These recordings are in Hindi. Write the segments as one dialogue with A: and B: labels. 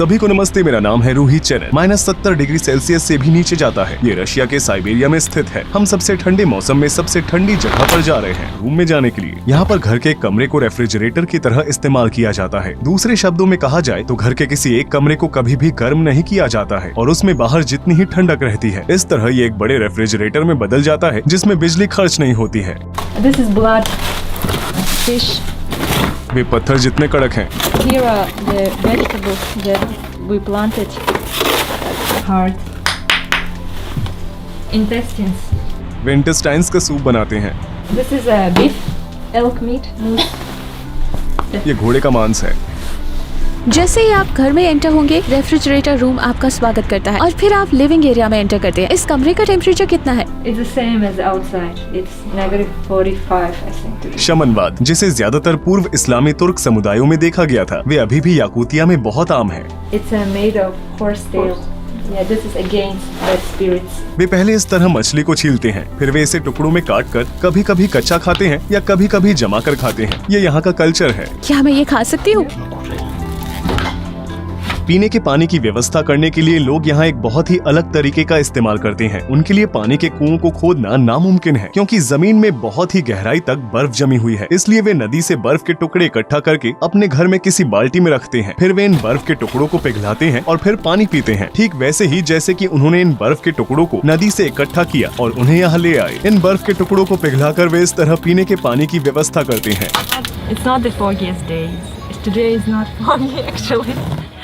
A: सभी को नमस्ते, मेरा नाम है रूही चैनल। -70 डिग्री सेल्सियस से भी नीचे जाता है। ये रशिया के साइबेरिया में स्थित है। हम सबसे ठंडे मौसम में सबसे ठंडी जगह पर जा रहे हैं रूम में जाने के लिए। यहाँ पर घर के कमरे को रेफ्रिजरेटर की तरह इस्तेमाल किया जाता है। दूसरे शब्दों में कहा जाए तो घर के किसी एक कमरे को कभी भी गर्म नहीं किया जाता है और उसमें बाहर जितनी ही ठंडक रहती है। इस तरह ये एक बड़े रेफ्रिजरेटर में बदल जाता है जिसमें बिजली खर्च नहीं होती है।
B: This is blood, fish.
A: वे पत्थर जितने कड़क हैं।
B: Here are the vegetables that we planted. Heart, intestines.
A: Way intestines का सूप बनाते हैं।
B: This is a beef, elk meat, moose.
A: ये घोड़े का मांस है।
C: जैसे ही आप घर में एंटर होंगे, रेफ्रिजरेटर रूम आपका स्वागत करता है और फिर आप लिविंग एरिया में एंटर करते हैं। इस कमरे का टेम्परेचर कितना है?
B: It's the same as outside. It's -45, I think.
A: शमनवाद, जिसे ज्यादातर पूर्व इस्लामी तुर्क समुदायों में देखा गया था, वे अभी भी याकूतिया में बहुत आम है।
B: It's made of horse tail. Yeah, this is against bad spirits.
A: वे पहले इस तरह मछली को छीलते हैं, फिर वे इसे टुकड़ों में काट कर कभी कभी कच्चा खाते हैं या कभी कभी जमा कर खाते हैं। ये यहाँ का कल्चर है।
C: क्या मैं ये खा सकती हूँ?
A: पीने के पानी की व्यवस्था करने के लिए लोग यहाँ एक बहुत ही अलग तरीके का इस्तेमाल करते हैं। उनके लिए पानी के कुओं को खोदना नामुमकिन है क्योंकि जमीन में बहुत ही गहराई तक बर्फ जमी हुई है। इसलिए वे नदी से बर्फ के टुकड़े इकट्ठा करके अपने घर में किसी बाल्टी में रखते हैं। फिर वे इन बर्फ के टुकड़ों को पिघलाते हैं और फिर पानी पीते हैं, ठीक वैसे ही जैसे कि उन्होंने इन बर्फ के टुकड़ों को नदी से इकट्ठा किया और उन्हें यहाँ ले आए। इन बर्फ के टुकड़ों को पिघलाकर वे इस तरह पीने के पानी की व्यवस्था करते हैं।
B: It's not the foggiest days. Today is not foggy actually.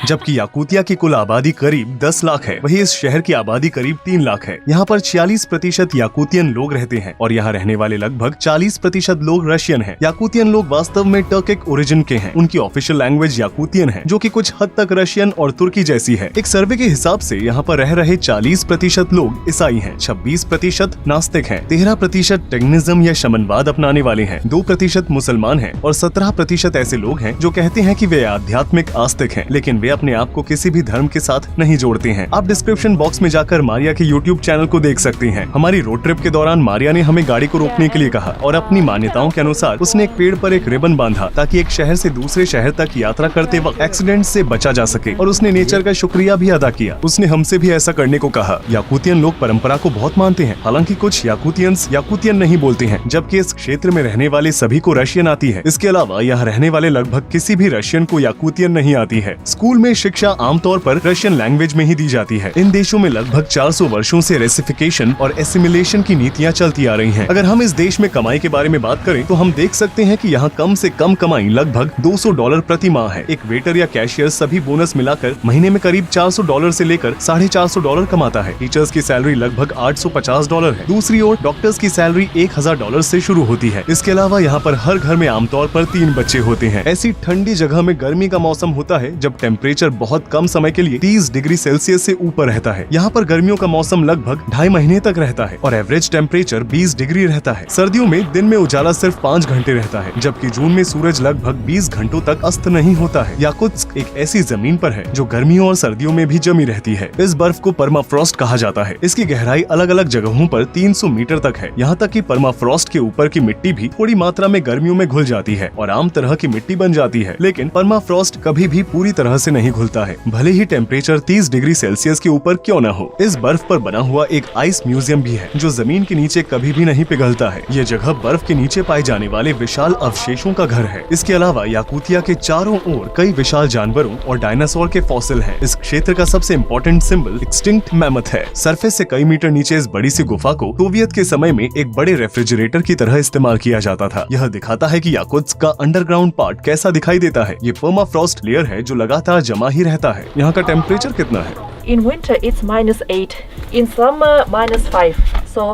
A: जबकि याकूतिया की कुल आबादी करीब 10 लाख है, वही इस शहर की आबादी करीब 3 लाख है। यहाँ पर 46% याकूतियन लोग रहते हैं और यहाँ रहने वाले लगभग 40% लोग रशियन हैं। याकूतियन लोग वास्तव में टर्किक ओरिजिन के हैं। उनकी ऑफिशियल लैंग्वेज याकूतियन है, जो कि कुछ हद तक रशियन और तुर्की जैसी है। एक सर्वे के हिसाब से यहाँ पर रह रहे 40% लोग ईसाई हैं, 26% नास्तिक हैं, 13% टेगनिज्म या शमनवाद अपनाने वाले हैं, 2% मुसलमान हैं और 17% ऐसे लोग हैं जो कहते हैं कि वे आध्यात्मिक आस्तिक हैं, लेकिन वे अपने आप को किसी भी धर्म के साथ नहीं जोड़ते हैं। आप डिस्क्रिप्शन बॉक्स में जाकर मारिया के YouTube चैनल को देख सकते हैं। हमारी रोड ट्रिप के दौरान मारिया ने हमें गाड़ी को रोकने के लिए कहा और अपनी मान्यताओं के अनुसार उसने एक पेड़ पर एक रिबन बांधा ताकि एक शहर से दूसरे शहर तक यात्रा करते वक्त एक्सीडेंट से बचा जा सके और उसने नेचर का शुक्रिया भी अदा किया। उसने हमसे भी ऐसा करने को कहा। याकूतियन लोग परंपरा को बहुत मानते हैं, हालांकि कुछ याकूतियंस याकूतियन नहीं बोलते हैं, जबकि इस क्षेत्र में रहने वाले सभी को रशियन आती है। इसके अलावा यहाँ रहने वाले लगभग किसी भी रशियन को याकूतियन नहीं आती है। स्कूल में शिक्षा आमतौर पर रशियन लैंग्वेज में ही दी जाती है। इन देशों में लगभग 400 वर्षों से रेसिफिकेशन और एसिमिलेशन की नीतियां चलती आ रही हैं। अगर हम इस देश में कमाई के बारे में बात करें तो हम देख सकते हैं कि यहाँ कम से कम कमाई लगभग $200 प्रति माह है। एक वेटर या कैशियर सभी बोनस मिलाकर महीने में करीब $400 से लेकर $450 कमाता है। टीचर्स की सैलरी लगभग $850 है। दूसरी ओर डॉक्टर्स की सैलरी $1000 से शुरू होती है। इसके अलावा यहाँ पर हर घर में आमतौर पर 3 बच्चे होते हैं। ऐसी ठंडी जगह में गर्मी का मौसम होता है जब टेम्परेचर बहुत कम समय के लिए 30 डिग्री सेल्सियस से ऊपर रहता है। यहाँ पर गर्मियों का मौसम लगभग 2.5 महीने तक रहता है और एवरेज टेम्परेचर 20 डिग्री रहता है। सर्दियों में दिन में उजाला सिर्फ 5 घंटे रहता है, जबकि जून में सूरज लगभग 20 घंटों तक अस्त नहीं होता है। याकुत्स्क एक ऐसी जमीन पर है जो गर्मियों और सर्दियों में भी जमी रहती है। इस बर्फ को परमाफ्रॉस्ट कहा जाता है। इसकी गहराई अलग अलग जगहों पर 300 मीटर तक है। यहाँ तक कि परमाफ्रॉस्ट के ऊपर की मिट्टी भी थोड़ी मात्रा में गर्मियों में घुल जाती है और आम तरह की मिट्टी बन जाती है, लेकिन परमाफ्रॉस्ट कभी भी पूरी तरह से नहीं घुलता है, भले ही टेम्परेचर 30 डिग्री सेल्सियस के ऊपर क्यों न हो। इस बर्फ पर बना हुआ एक आइस म्यूजियम भी है जो जमीन के नीचे कभी भी नहीं पिघलता है। ये जगह बर्फ के नीचे पाए जाने वाले विशाल अवशेषों का घर है। इसके अलावा याकूतिया के चारों ओर कई विशाल जानवरों और डायनासोर के फॉसिल हैं। इस क्षेत्र का सबसे इम्पोर्टेंट सिंबल एक्सटिंक्ट मैमथ है। सरफेस से कई मीटर नीचे इस बड़ी सी गुफा को सोवियत के समय में एक बड़े रेफ्रिजरेटर की तरह इस्तेमाल किया जाता था। यह दिखाता है कि याकुत्स्क का अंडरग्राउंड पार्ट कैसा दिखाई देता है। ये परमाफ्रॉस्ट लेयर है जो लगातार जमा ही रहता है। यहाँ का टेम्परेचर कितना है?
D: In winter it's -8, in summer -5, so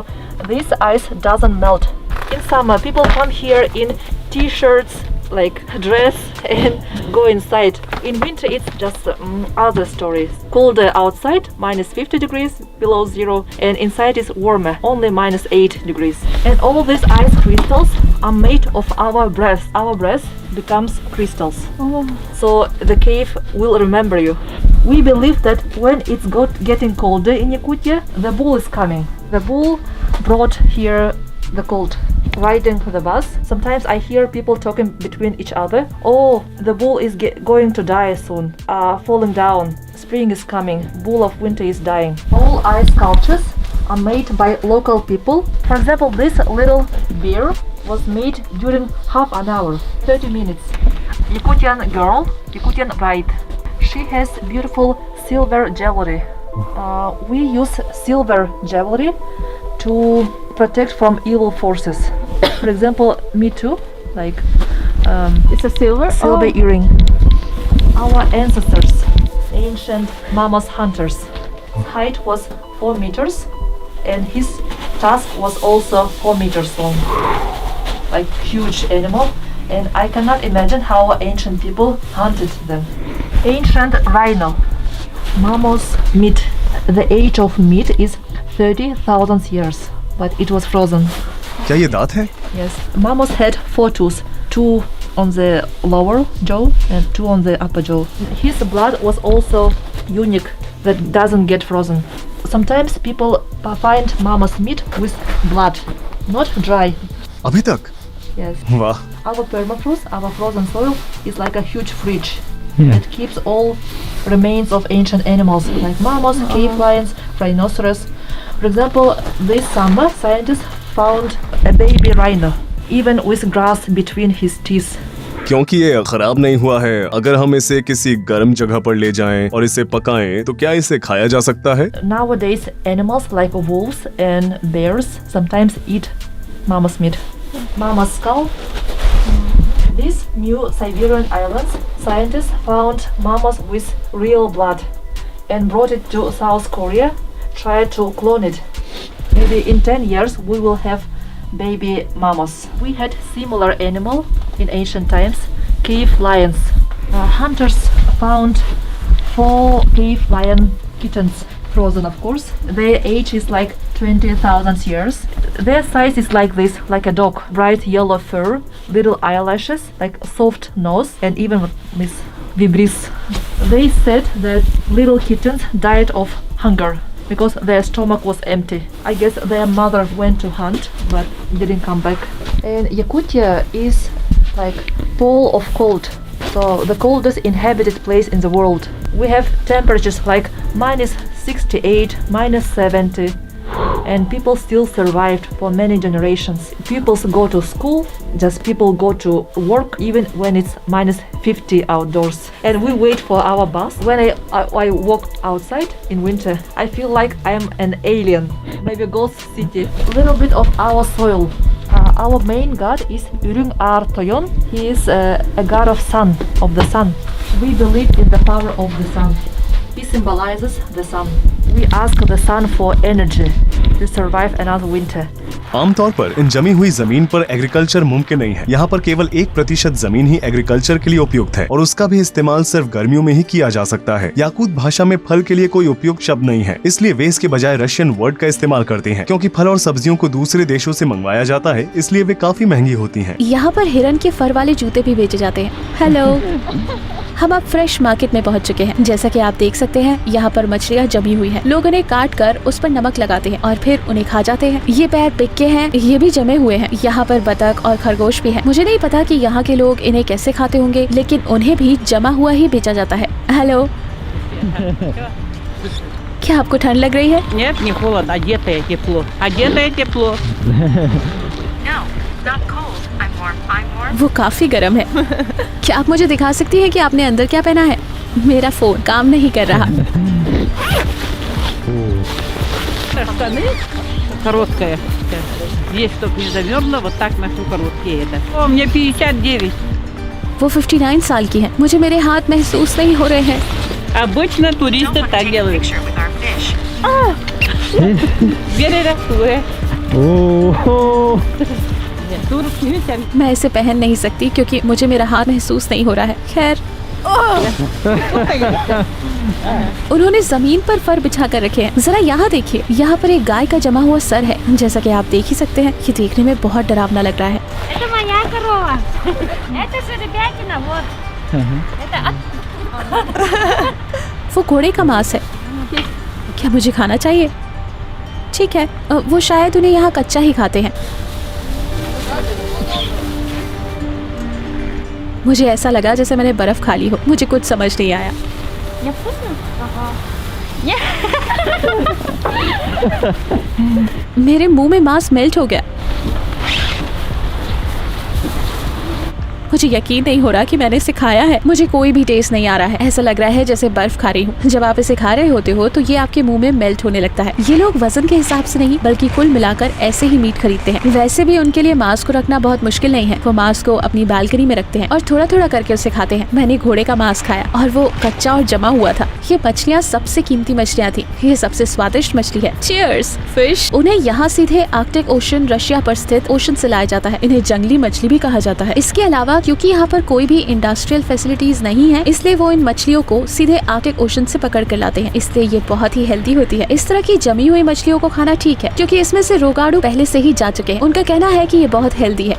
D: this ice doesn't melt. In summer people come here in t-shirts, like dress and go inside. In winter it's just other stories. Colder outside, -50 degrees below zero, and inside is warmer, only -8 degrees. And all these ice crystals are made of our breath. Our breath becomes crystals. So the cave will remember you. We believe that when it's getting colder in Yakutia, the bull is coming. The bull brought here the cold. riding the bus. Sometimes I hear people talking between each other. Oh, the bull is going to die soon. Falling down. Spring is coming. Bull of winter is dying. All ice sculptures are made by local people. For example, this little bear was made during half an hour, 30 minutes. Yakutian girl, Yakutian bride. She has beautiful silver jewelry. We use silver jewelry to protect from evil forces. For example, me too. Like
B: It's a silver?
D: silver earring. Our ancestors, ancient mammoth hunters. His height was 4 meters, and his tusk was also 4 meters long. Like huge animal, and I cannot imagine how ancient people hunted them. Ancient rhino. Mammoth meat. The age of meat is 30,000 years, but it was frozen.
A: क्या ये दांत है?
D: Yes. Mammoth had 4 teeth, 2 on the lower jaw and 2 on the upper jaw. His blood was also unique, that doesn't get frozen. Sometimes people find mammoth meat with blood, not dry.
A: अभी तक?
D: Yes.
A: वाह।
D: Our permafrost, our frozen soil, is like a huge fridge. It keeps all remains of ancient animals like mammoths, cave lions, rhinoceros. For example, this summer, scientists found a baby rhino, even with grass between his teeth.
A: क्योंकि ये खराब नहीं हुआ है, अगर हम इसे किसी गर्म जगह पर ले जाएं और इसे पकाएं, तो क्या इसे खाया जा सकता है?
D: Nowadays, animals like wolves and bears sometimes eat mammoth meat. Mammoth skull. These new Siberian islands, scientists found mammoths with real blood and brought it to South Korea, tried to clone it. Maybe in 10 years we will have baby mammoths. We had similar animal in ancient times, cave lions. Hunters found 4 cave lion kittens, frozen of course. Their age is like 20,000 years. Their size is like this, like a dog. Bright yellow fur, little eyelashes, like a soft nose, and even with vibris. They said that little kittens died of hunger because their stomach was empty. I guess their mother went to hunt but didn't come back. And Yakutia is like pole of cold. So the coldest inhabited place in the world. We have temperatures like -68, -70, and people still survived for many generations. People go to school, just people go to work even when it's -50 outdoors. And we wait for our bus. When I walk outside in winter, I feel like I am an alien, maybe a ghost city. A little bit of our soil. Our main god is Urung Ar Toyon. He is a god of sun, of the sun. We believe in the power of the sun. He symbolizes the sun. We ask the sun for energy to survive another winter.
A: आमतौर पर इन जमी हुई जमीन पर एग्रीकल्चर मुमकिन नहीं है। यहाँ पर केवल 1% जमीन ही एग्रीकल्चर के लिए उपयुक्त है और उसका भी इस्तेमाल सिर्फ गर्मियों में ही किया जा सकता है। याकूत भाषा में फल के लिए कोई उपयुक्त शब्द नहीं है, इसलिए वे इसके बजाय रशियन वर्ड का इस्तेमाल करते हैं। क्योंकि फल और सब्जियों को दूसरे देशों से मंगवाया जाता है, इसलिए वे काफी महंगी होती हैं।
C: यहाँ पर हिरन के फर वाले जूते भी बेचे जाते हैं। हेलो हम अब फ्रेश मार्केट में पहुँच चुके हैं। जैसा कि आप देख सकते हैं, यहाँ पर मछलियाँ जमी हुई हैं। लोग उन्हें काट कर उस पर नमक लगाते हैं और फिर उन्हें खा जाते हैं। ये पैर पिक्के हैं, ये भी जमे हुए हैं। यहाँ पर बतख और खरगोश भी हैं। मुझे नहीं पता कि यहाँ के लोग इन्हें कैसे खाते होंगे, लेकिन उन्हें भी जमा हुआ ही बेचा जाता है। हेलो क्या आपको ठंड लग रही है?
E: Нет, не холодно, одетое тепло. Одетое тепло.
C: वो काफी गर्म है। क्या आप मुझे दिखा सकती हैं कि आपने अंदर क्या पहना है? मेरा फोन काम नहीं कर रहा।
E: Штаны короткая. Здесь, чтобы не замерзло, вот так ношу короткие это. О, мне 59.
C: वो 59 साल की है। मुझे मेरे हाथ महसूस नहीं हो रहे हैं।
E: Обычно туристы так делают. Вере.
C: मैं इसे पहन नहीं सकती क्योंकि मुझे मेरा हाथ महसूस नहीं हो रहा है। खैर उन्होंने जमीन पर फर बिछा कर रखे हैं। जरा यहाँ देखिए, यहाँ पर एक गाय का जमा हुआ सर है। जैसा कि आप देख ही सकते हैं, ये देखने में बहुत डरावना लग रहा है।
F: Это моя корова. Это жеребятина, вот. Это
C: वो घोड़े का मांस है। क्या मुझे खाना चाहिए? ठीक है, वो शायद उन्हें यहाँ कच्चा ही खाते हैं। मुझे ऐसा लगा जैसे मैंने बर्फ खा ली हो। मुझे कुछ समझ नहीं आया।
F: Не вкусно? Ага.
C: मेरे मुंह में मांस मेल्ट हो गया। मुझे यकीन नहीं हो रहा कि मैंने इसे खाया है। मुझे कोई भी टेस्ट नहीं आ रहा है। ऐसा लग रहा है जैसे बर्फ खा रही हूँ। जब आप इसे खा रहे होते हो तो ये आपके मुंह में मेल्ट होने लगता है। ये लोग वजन के हिसाब से नहीं बल्कि कुल मिलाकर ऐसे ही मीट खरीदते हैं। वैसे भी उनके लिए मांस को रखना बहुत मुश्किल नहीं है। वो मांस को अपनी बालकनी में रखते हैं और थोड़ा थोड़ा करके उसे खाते हैं। मैंने घोड़े का मांस खाया और वो कच्चा और जमा हुआ था। ये मछलियाँ सबसे कीमती मछलियाँ थी। ये सबसे स्वादिष्ट मछली है। Cheers fish. उन्हें यहाँ सीधे आर्कटिक ओशन रशिया पर स्थित ओशन से लाया जाता है। इन्हें जंगली मछली भी कहा जाता है। इसके अलावा क्योंकि यहाँ पर कोई भी इंडस्ट्रियल फैसिलिटीज नहीं है, इसलिए वो इन मछलियों को सीधे आर्कटिक ओशन से पकड़ कर लाते हैं। इसलिए ये बहुत ही हेल्दी होती है। इस तरह की जमी हुई मछलियों को खाना ठीक है क्योंकि इसमें से रोगाणु पहले से ही जा चुके हैं। उनका कहना है कि ये बहुत हेल्दी है।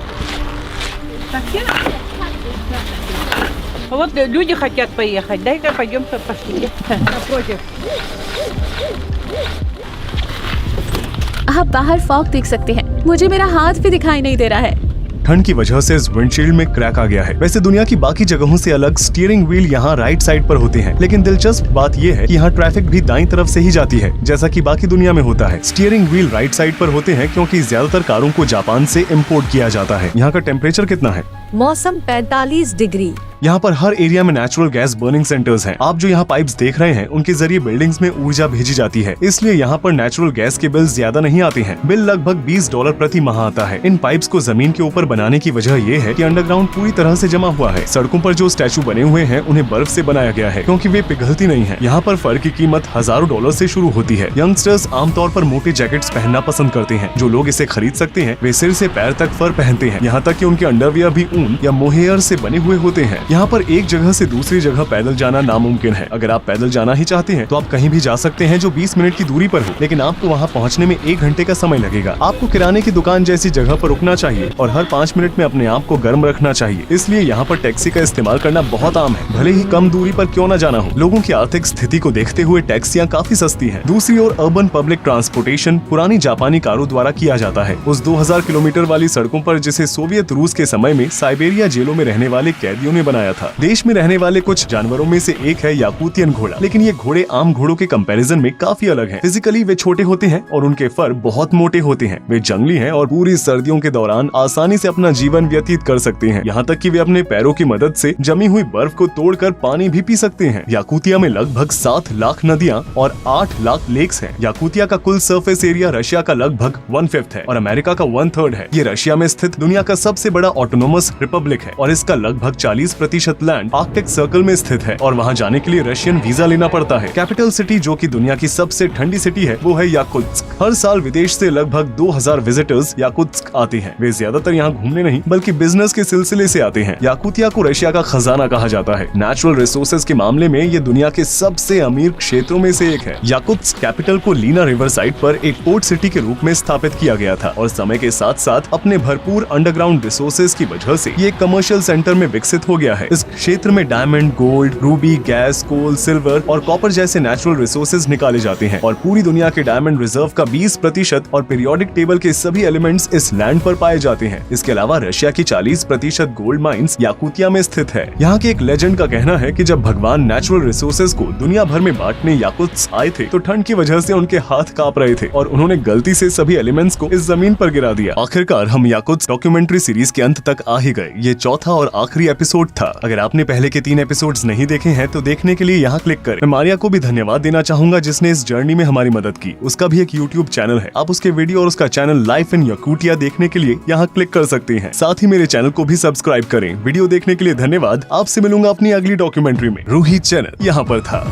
E: Вот люди хотят поехать, дай-ка пойдем пошли. Напротив.
C: आप बाहर फॉग देख सकते हैं। मुझे मेरा हाथ भी दिखाई नहीं दे रहा है।
A: ठंड की वजह से इस विंडशील्ड में क्रैक आ गया है। वैसे दुनिया की बाकी जगहों से अलग स्टीयरिंग व्हील यहाँ राइट साइड पर होते हैं, लेकिन दिलचस्प बात यह है कि यहाँ ट्रैफिक भी दाईं तरफ से ही जाती है, जैसा कि बाकी दुनिया में होता है। स्टीयरिंग व्हील राइट साइड पर होते हैं क्योंकि ज्यादातर कारों को जापान से इम्पोर्ट किया जाता है। यहाँ का टेम्परेचर कितना है?
G: मौसम 45 डिग्री।
A: यहाँ पर हर एरिया में नेचुरल गैस बर्निंग सेंटर्स हैं। आप जो यहाँ पाइप्स देख रहे हैं उनके जरिए बिल्डिंग्स में ऊर्जा भेजी जाती है, इसलिए यहाँ पर नेचुरल गैस के बिल ज्यादा नहीं आते हैं। बिल लगभग $20 प्रति माह आता है। इन पाइप्स को जमीन के ऊपर बनाने की वजह ये है कि अंडरग्राउंड पूरी तरह से जमा हुआ है। सड़कों पर जो स्टैचू बने हुए हैं उन्हें बर्फ से बनाया गया है क्योंकि वे पिघलती नहीं है। यहाँ पर फर की कीमत हजारों $1,000 से शुरू होती है। यंगस्टर्स आमतौर पर मोटे जैकेट्स पहनना पसंद करते हैं। जो लोग इसे खरीद सकते हैं वे सिर से पैर तक फर पहनते हैं। यहाँ तक कि उनके अंडरवियर भी ऊन या मोहेयर से बने हुए होते हैं। यहाँ पर एक जगह से दूसरी जगह पैदल जाना नामुमकिन है। अगर आप पैदल जाना ही चाहते हैं तो आप कहीं भी जा सकते हैं जो 20 मिनट की दूरी पर हो, लेकिन आपको वहाँ पहुँचने में 1 घंटे का समय लगेगा। आपको किराने की दुकान जैसी जगह पर रुकना चाहिए और हर 5 मिनट में अपने आप को गर्म रखना चाहिए। इसलिए यहाँ पर टैक्सी का इस्तेमाल करना बहुत आम है, भले ही कम दूरी पर क्यों न जाना हो। लोगों की आर्थिक स्थिति को देखते हुए टैक्सियाँ काफी सस्ती है। दूसरी ओर अर्बन पब्लिक ट्रांसपोर्टेशन पुरानी जापानी कारों द्वारा किया जाता है। उस 2000 किलोमीटर वाली सड़कों पर जिसे सोवियत रूस के समय में साइबेरिया जेलों में रहने वाले कैदियों ने बनाया था। देश में रहने वाले कुछ जानवरों में से एक है याकूतियन घोड़ा, लेकिन ये घोड़े आम घोड़ों के कंपैरिजन में काफी अलग हैं। फिजिकली वे छोटे होते हैं और उनके फर बहुत मोटे होते हैं। वे जंगली हैं और पूरी सर्दियों के दौरान आसानी से अपना जीवन व्यतीत कर सकते हैं। यहाँ तक कि वे अपने पैरों की मदद से जमी हुई बर्फ को तोड़कर पानी भी पी सकते हैं। याकूतिया में लगभग 7 लाख नदियाँ और 8 लाख लेक्स हैं। याकूतिया का कुल सरफेस एरिया रशिया का लगभग 1/5 है और अमेरिका का 1/3 है। ये रशिया में स्थित दुनिया का सबसे बड़ा ऑटोनोमस रिपब्लिक है और इसका लगभग 40% लैंड आर्कटिक सर्कल में स्थित है और वहाँ जाने के लिए रशियन वीजा लेना पड़ता है। कैपिटल सिटी जो कि दुनिया की सबसे ठंडी सिटी है वो है याकुत्स्क। हर साल विदेश से लगभग 2000 विजिटर्स याकुत्स्क आते हैं। वे ज्यादातर यहाँ घूमने नहीं बल्कि बिजनेस के सिलसिले से आते हैं। याकुतिया को रशिया का खजाना कहा जाता है। नेचुरल रिसोर्सेज के मामले में ये दुनिया के सबसे अमीर क्षेत्रों में से एक है। याकुत्स्क कैपिटल को लीना रिवर साइड पर एक पोर्ट सिटी के रूप में स्थापित किया गया था और समय के साथ साथ अपने भरपूर अंडरग्राउंड रिसोर्सेज की वजह से ये कमर्शियल सेंटर में विकसित हो गया है। इस क्षेत्र में डायमंड, गोल्ड, रूबी, गैस, कोल, सिल्वर और कॉपर जैसे नेचुरल रिसोर्सेज निकाले जाते हैं और पूरी दुनिया के डायमंड रिजर्व का 20% और पीरियोडिक टेबल के सभी एलिमेंट्स इस लैंड पर पाए जाते हैं। इसके अलावा रशिया की 40% गोल्ड माइंस याकुतिया में स्थित है। यहाँ के एक लेजेंड का कहना है कि जब भगवान नेचुरल रिसोर्सेज को दुनिया भर में बांटने याकुत्स्क आए थे तो ठंड की वजह से उनके हाथ कांप रहे थे और उन्होंने गलती से सभी एलिमेंट्स को इस जमीन पर गिरा दिया। आखिरकार हम याकुत्स्क डॉक्यूमेंट्री सीरीज के अंत तक आ ही गए। ये चौथा और आखिरी एपिसोड था। अगर आपने पहले के 3 एपिसोड्स नहीं देखे हैं तो देखने के लिए यहाँ क्लिक करें। मैं मारिया को भी धन्यवाद देना चाहूंगा जिसने इस जर्नी में हमारी मदद की। उसका भी एक YouTube चैनल है। आप उसके वीडियो और उसका चैनल लाइफ इन याकुटिया देखने के लिए यहाँ क्लिक कर सकते हैं। साथ ही मेरे चैनल को भी सब्सक्राइब करें। वीडियो देखने के लिए धन्यवाद। आपसे मिलूंगा अपनी अगली डॉक्यूमेंट्री में। रूही चैनल यहाँ पर था।